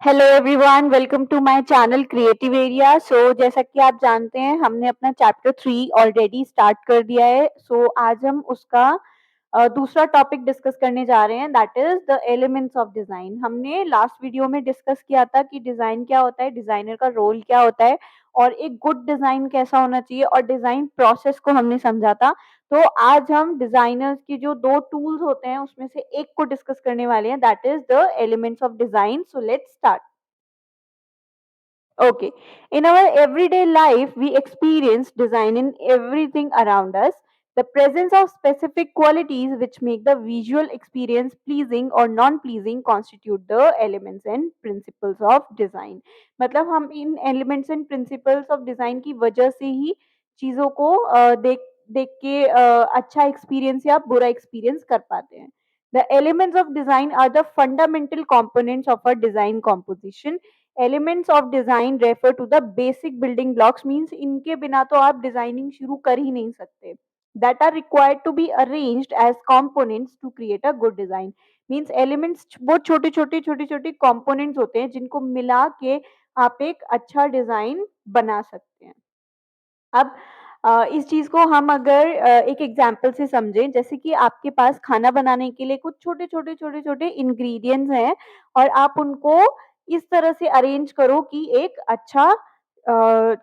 Hello everyone, welcome to my channel creative area. जैसा कि आप जानते हैं, हमने अपना चैप्टर 3 ऑलरेडी स्टार्ट कर दिया है। आज हम उसका दूसरा टॉपिक डिस्कस करने जा रहे हैं, that is the elements of design. हमने लास्ट वीडियो में डिस्कस किया था कि डिजाइन क्या होता है, डिजाइनर का रोल क्या होता है और एक गुड डिजाइन कैसा होना चाहिए, और डिजाइन प्रोसेस को हमने समझा था। तो आज हम डिजाइनर्स की जो दो टूल्स होते हैं उसमें से एक को डिस्कस करने वाले हैं, that is the elements of design. So let's start. Okay. In our everyday life, we experience design in everything around us. The presence of specific qualities which make the visual experience pleasing or non-pleasing constitute the elements and principles of design. मतलब हम इन elements and principles of design की वजह से ही चीजों को देख देख के अच्छा experience या बुरा experience कर पाते हैं. The elements of design are the fundamental components of a design composition. Elements of design refer to the basic building blocks, means इनके बिना तो आप डिजाइनिंग शुरू कर ही नहीं सकते, that are required to be arranged as components to create a good design. Means elements बहुत छोटे छोटे कंपोनेंट्स होते हैं जिनको मिला के आप एक अच्छा डिजाइन बना सकते हैं। अब इस चीज को हम अगर एक एग्जांपल से समझें, जैसे कि आपके पास खाना बनाने के लिए कुछ छोटे छोटे इंग्रेडिएंट्स हैं और आप उनको इस तरह से अरेंज करो कि एक अच्छा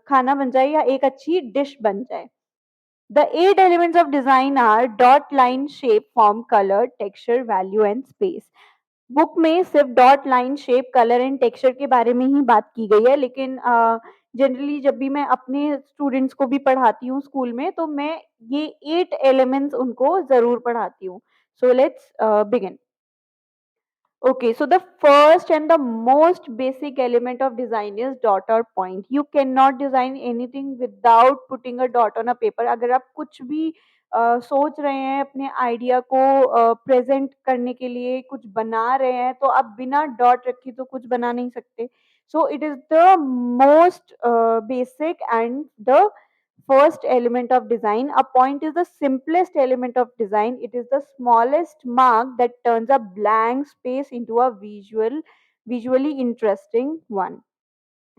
खाना बन जाए या एक अच्छी डिश बन जाए। The eight elements of design are dot, line, shape, form, color, texture, value and space. Book में सिर्फ dot, line, shape, colour and texture के बारे में ही बात की गई है, लेकिन जनरली जब भी मैं अपने स्टूडेंट्स को भी पढ़ाती हूँ स्कूल में, तो मैं ये 8 एलिमेंट्स उनको जरूर पढ़ाती हूँ। So let's begin. Okay, so the first and the most basic element of design is dot or point. You cannot design anything without putting a dot on a paper. अगर आप कुछ भी सोच रहे हैं अपने आइडिया को प्रेजेंट करने के लिए, कुछ बना रहे हैं, तो आप बिना डॉट रखे तो कुछ बना नहीं सकते। So it is the most basic and the first element of design. A point is the simplest element of design. It is the smallest mark that turns a blank space into a visually interesting one.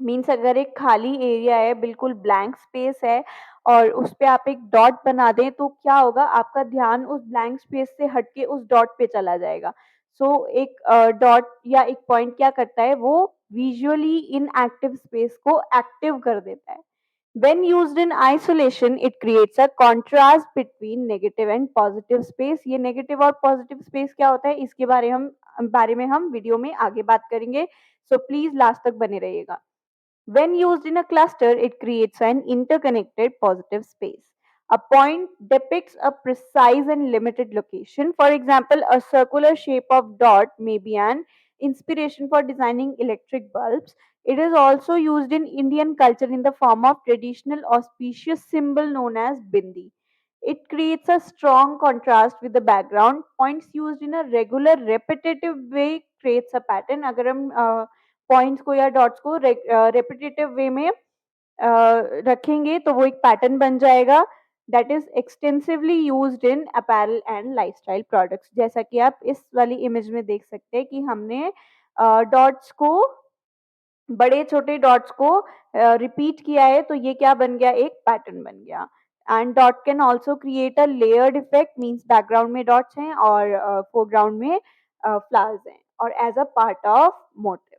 Means अगर एक खाली area है, बिल्कुल blank space है और उस पे आप एक डॉट बना दें, तो क्या होगा, आपका ध्यान उस ब्लैंक स्पेस से हटके उस डॉट पे चला जाएगा। एक डॉट या एक पॉइंट क्या करता है, वो विजुअली इनएक्टिव स्पेस को एक्टिव कर देता है। When used in isolation, it creates a contrast between negative and positive space. ये negative और positive space क्या होता है, इसके बारे में हम वीडियो में आगे बात करेंगे। सो प्लीज लास्ट तक बने रहिएगा। When used in a cluster, it creates an interconnected positive space. A point depicts a precise and limited location. For example, a circular shape of dot may be an inspiration for designing electric bulbs. It is also used in Indian culture in the form of traditional auspicious symbol known as bindi. It creates a strong contrast with the background. Points used in a regular repetitive way creates a pattern. अगर हम points को या dots को repetitive वे में रखेंगे तो वो एक पैटर्न बन जाएगा। That is extensively used in apparel and lifestyle products. जैसा कि आप इस वाली इमेज में देख सकते हैं कि हमने डॉट्स को, बड़े छोटे डॉट्स को रिपीट किया है, तो ये क्या बन गया, एक पैटर्न बन गया। And dot can also create a layered effect, means background में डॉट्स हैं और फोरग्राउंड में फ्लावर्स हैं, और as a part of motif.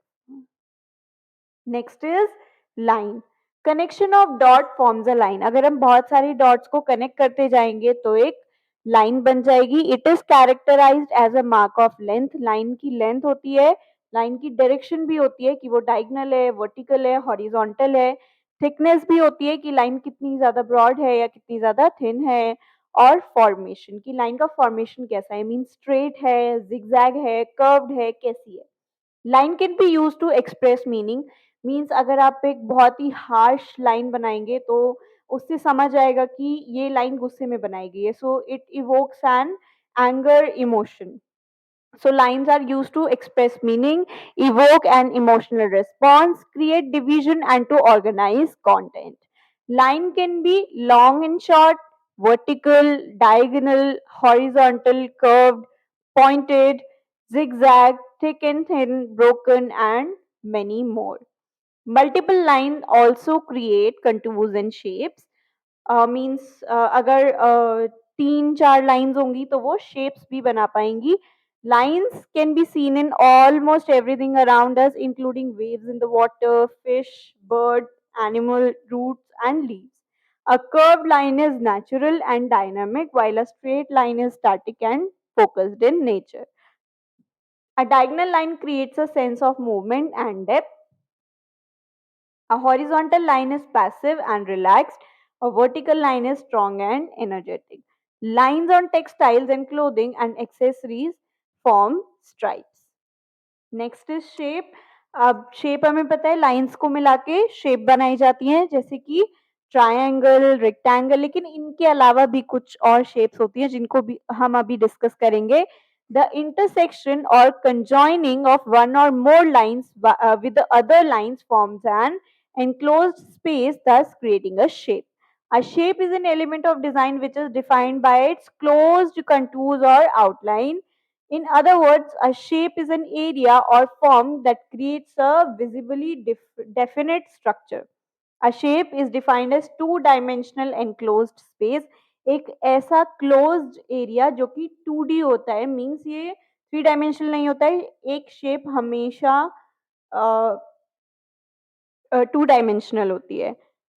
Next is line. Connection of dot forms a line. अगर हम बहुत सारी डॉट्स को कनेक्ट करते जाएंगे तो एक लाइन बन जाएगी। It is characterized as a mark of length. Line की लेंथ होती है, लाइन की डायरेक्शन भी होती है कि वो डायगोनल है, वर्टिकल है, हॉरिजॉन्टल है। थिकनेस भी होती है कि लाइन कितनी ज्यादा ब्रॉड है या कितनी ज्यादा थिन है। और फॉर्मेशन की, लाइन का फॉर्मेशन कैसा है, मीन स्ट्रेट है, जिगजैग है, कर्व्ड है, कैसी है। Line can be use to express meaning. Means अगर आप एक बहुत ही हार्श लाइन बनाएंगे तो उससे समझ आएगा कि ये लाइन गुस्से में बनाई गई है। So it evokes an anger emotion. So lines are used to express meaning, evoke an emotional response, create division and to organize content. Line can be long and short, vertical, diagonal, horizontal, curved, pointed, zigzag, thick and thin, broken and many more. Multiple line also create contours and shapes. Means अगर तीन चार lines होंगी तो वो shapes भी बना पाएंगी. Lines can be seen in almost everything around us including waves in the water, fish, bird, animal, roots and leaves. A curved line is natural and dynamic, while a straight line is static and focused in nature. A diagonal line creates a sense of movement and depth. A horizontal line is passive and relaxed. A vertical line is strong and energetic. Lines on textiles and clothing and accessories form stripes. Next is shape. अब shape हमें पता है lines को मिला के shape बनाई जाती हैं, जैसे कि ट्रायंगल, रेक्टेंगल, लेकिन इनके अलावा भी कुछ और शेप्स होती हैं जिनको भी हम अभी डिस्कस करेंगे. द इंटरसेक्शन और कंजॉइनिंग of one or more lines with other lines forms an enclosed space, thus creating a shape. A shape is an element of design which is defined by its closed contours or outline. In other words, a shape is an area or form that creates a visibly definite structure. A shape is defined as two-dimensional enclosed space. एक ऐसा closed area जो कि 2D होता है, means ये three dimensional नहीं होता है. एक शेप हमेशा टू डायमेंशनल होती है.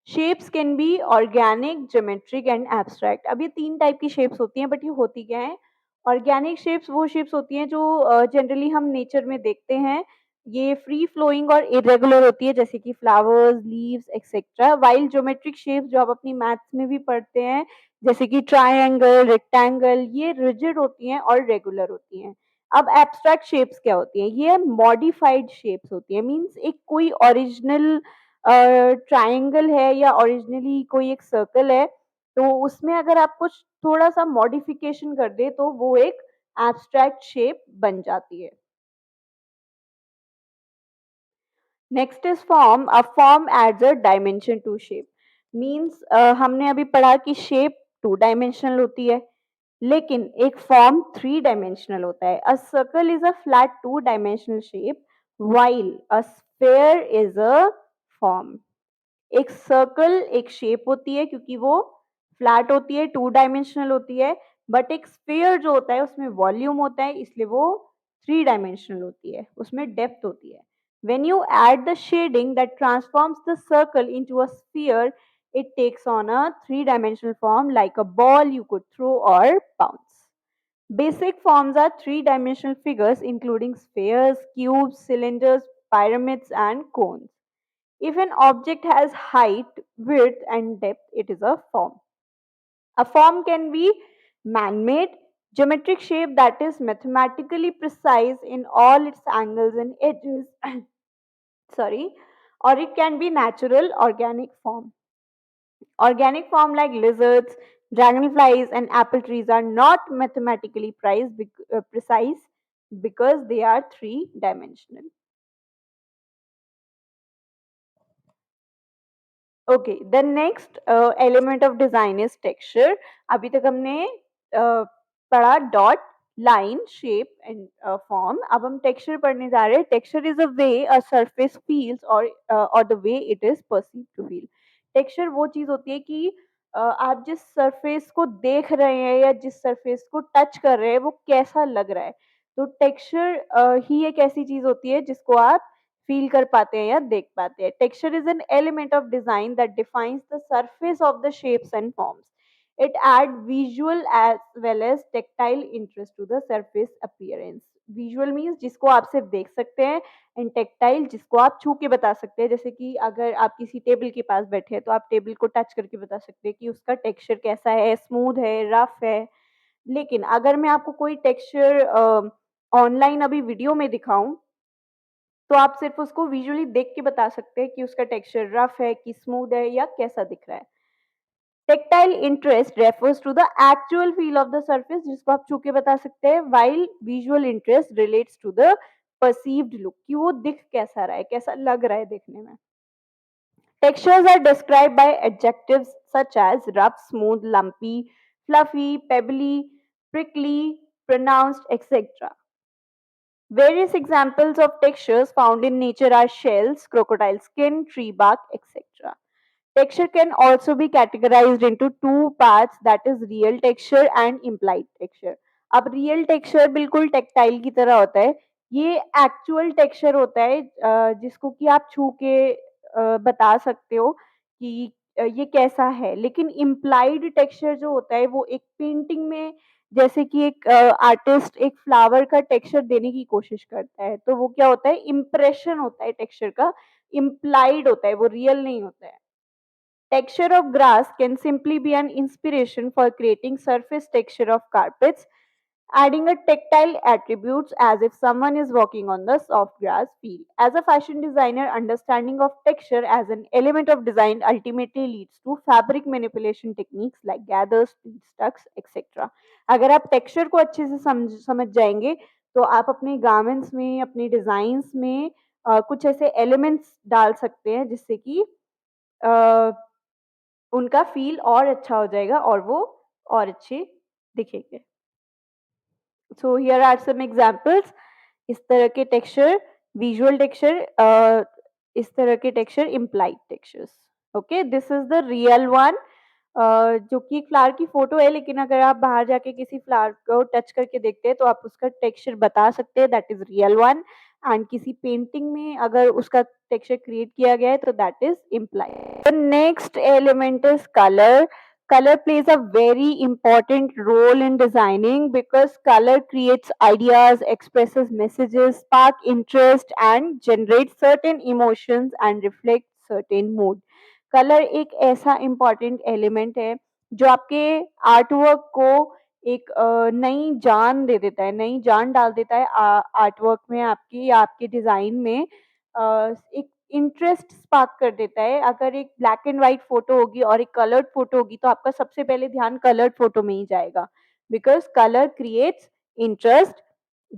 Shapes can be organic, geometric and abstract. अब ये तीन टाइप की शेप्स होती हैं, बट ये होती क्या है? ऑर्गेनिक शेप्स वो शेप्स होती हैं जो जनरली हम नेचर में देखते हैं. ये फ्री फ्लोइंग और इरेगुलर होती है, जैसे कि flowers, leaves etcetera. While geometric shapes जो आप अपनी मैथ्स में भी पढ़ते हैं, जैसे कि ट्रायंगल, रेक्टेंगल, ये रिजिड होती हैं और रेगुलर होती हैं. अब एब्स्ट्रैक्ट शेप्स क्या होती हैं? ये मॉडिफाइड शेप्स होती हैं. मींस एक कोई ओरिजिनल ट्रायंगल है या ओरिजिनली कोई एक सर्कल है, तो उसमें अगर आप कुछ थोड़ा सा मॉडिफिकेशन कर दे तो वो एक एब्स्ट्रैक्ट शेप बन जाती है. Next is form. A form adds a dimension to shape. Means हमने अभी पढ़ा कि शेप टू डायमेंशनल होती है, लेकिन एक फॉर्म थ्री डायमेंशनल होता है. A circle is a flat two dimensional shape, while a sphere is a form. एक सर्कल एक शेप होती है क्योंकि वो फ्लैट होती है, टू डायमेंशनल होती है. बट एक स्फीयर जो होता है उसमें वॉल्यूम होता है, इसलिए वो थ्री डायमेंशनल होती है, उसमें डेप्थ होती है. when you add the shading that transforms the circle into a sphere, it takes on a three-dimensional form like a ball you could throw or bounce. Basic forms are three-dimensional figures including spheres, cubes, cylinders, pyramids, and cones. If an object has height, width, and depth, it is a form. A form can be man-made, geometric shape that is mathematically precise in all its angles and edges. Sorry, or it can be natural, organic form. Organic form like lizards, dragonflies, and apple trees are not mathematically precise because they are three-dimensional. Okay, the next element of design is texture. अभी तक हमने पढ़ा dot, line, shape and form. अब हम texture पढ़ने जा रहे हैं. Texture is a way a surface feels और the way it is perceived to feel. Texture वो चीज होती है कि आप जिस सरफेस को देख रहे हैं या जिस सरफेस को टच कर रहे हैं वो कैसा लग रहा है. तो टेक्सचर ही एक ऐसी चीज होती है जिसको आप फील कर पाते हैं या देख पाते हैं. Texture is an element of design that defines the surface of the shapes and forms. It add visual as well as tactile interest to the surface appearance. Visual means जिसको आप सिर्फ देख सकते हैं, एंड टेक्टाइल जिसको आप छू के बता सकते हैं. जैसे कि अगर आप किसी टेबल के पास बैठे हैं तो आप टेबल को टच करके बता सकते हैं कि उसका टेक्सचर कैसा है, स्मूथ है, रफ है. लेकिन अगर मैं आपको कोई टेक्सचर ऑनलाइन अभी वीडियो में दिखाऊं तो आप सिर्फ उसको विजुअली देख के बता सकते हैं कि उसका टेक्सचर रफ है कि स्मूथ है या कैसा दिख रहा है. Tactile interest refers to the actual feel of the surface जिसको आप छू के बता सकते हैं, while visual interest relates to the perceived look कि वो दिख कैसा रहा है, कैसा लग रहा है देखने में. Textures are described by adjectives such as rough, smooth, lumpy, fluffy, pebbly, prickly, pronounced, etc. Various examples of textures found in nature are shells, crocodile skin, tree bark, etc. Texture can also be categorized into two parts, that is real texture and implied texture. अब real texture बिल्कुल tactile की तरह होता है, ये actual texture होता है जिसको कि आप छू के बता सकते हो कि ये कैसा है। लेकिन इम्प्लाइड टेक्सचर जो होता है वो एक पेंटिंग में, जैसे कि एक आर्टिस्ट एक फ्लावर का टेक्सचर देने की कोशिश करता है, तो वो क्या होता है, इम्प्रेशन होता है टेक्सचर का, इम्प्लाइड होता है, वो रियल नहीं होता है। Texture of grass can simply be an inspiration for creating surface texture of carpets, adding a tactile attributes as if someone is walking on the soft grass feel. As a fashion designer, understanding of texture as an element of design ultimately leads to fabric manipulation techniques like gathers, pleats, tucks, etc. अगर आप texture को अच्छे से समझ जाएंगे तो आप अपने गारमेंट्स में, अपने डिजाइन्स में कुछ ऐसे एलिमेंट्स डाल सकते हैं जिससे कि उनका फ़ील और अच्छा हो जाएगा और वो और अच्छे दिखेंगे। So here are some examples. इस तरह के टेक्सचर, विजुअल टेक्सचर, इस तरह के texture implied textures. Okay, this is the real one. जो कि एक फ्लावर की फ़ोटो है, लेकिन अगर आप बाहर जाके किसी फ्लावर को टच करके देखते हैं तो आप उसका टेक्सचर बता सकते हैं, that is real one. And किसी पेंटिंग में अगर उसका टेक्सचर क्रिएट किया गया है तो that is implied. The next element is color. Color plays a very important role in designing because color creates ideas, expresses messages, spark interest, and generates certain emotions and reflects certain mood. Colour एक ऐसा important element है जो आपके art work को एक नई जान दे देता है, नई जान डाल देता है आर्ट वर्क में आपकी या आपके डिजाइन में। एक इंटरेस्ट स्पार्क कर देता है। अगर एक ब्लैक एंड व्हाइट फोटो होगी और एक कलर्ड फोटो होगी तो आपका सबसे पहले ध्यान कलर्ड फोटो में ही जाएगा, because colour creates interest,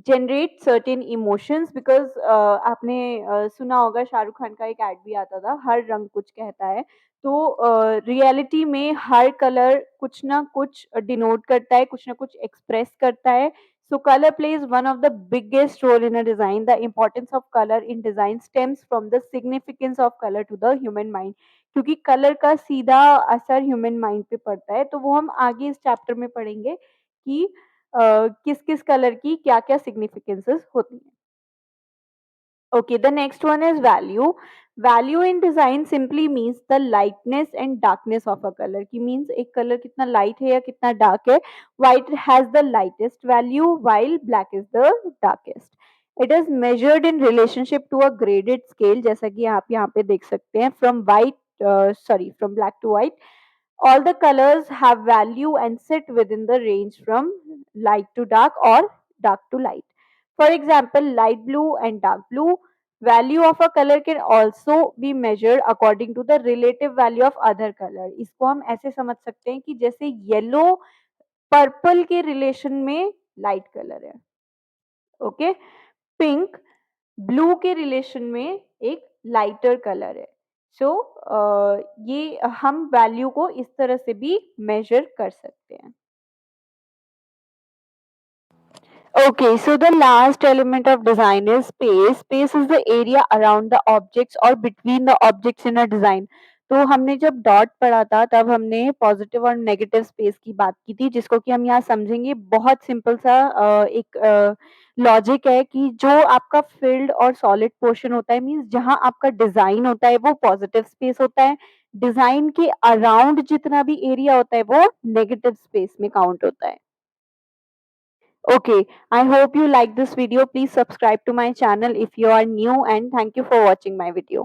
generate certain emotions. Because आपने सुना होगा, शाहरुख खान का एक एड भी आता था, हर रंग कुछ कहता है। तो रियलिटी में हर कलर कुछ ना कुछ डिनोट करता है, कुछ ना कुछ एक्सप्रेस करता है। So color plays one of the biggest role in a design. The importance of color in design stems from the significance of color to the human mind. क्योंकि कलर का सीधा असर ह्यूमन माइंड पे पड़ता है, तो वो हम आगे इस चैप्टर में पढ़ेंगे कि किस किस कलर की क्या क्या सिग्निफिकेंसेस होती हैं। Okay, the next one is value. Value in design simply means the lightness and darkness of a color. कि means एक color कितना light है या कितना dark है. White has the lightest value while black is the darkest. It is measured in relationship to a graded scale, जैसा कि आप यहाँ पे देख सकते हैं, from black to white. All the colors have value and sit within the range from light to dark or dark to light. For example, light blue and dark blue. Value of a color can also be measured according to the relative value of other color. इसको हम ऐसे समझ सकते हैं कि जैसे yellow purple के relation में लाइट कलर है, ओके, पिंक ब्लू के रिलेशन में एक लाइटर कलर है। सो ये हम वैल्यू को इस तरह से भी मेजर कर सकते हैं। Okay, so the last element of design is space. Space is the area around the objects or between the objects in a design. तो हमने जब डॉट पढ़ा था तब हमने पॉजिटिव और नेगेटिव स्पेस की बात की थी, जिसको कि हम यहाँ समझेंगे। बहुत सिंपल सा एक लॉजिक है कि जो आपका फील्ड और सॉलिड पोर्शन होता है, मीन्स जहाँ आपका डिजाइन होता है वो पॉजिटिव स्पेस होता है। डिजाइन के अराउंड जितना भी एरिया होता है वो नेगेटिव स्पेस में काउंट होता है। Okay, I hope you like this video. Please subscribe to my channel if you are new, and thank you for watching my video.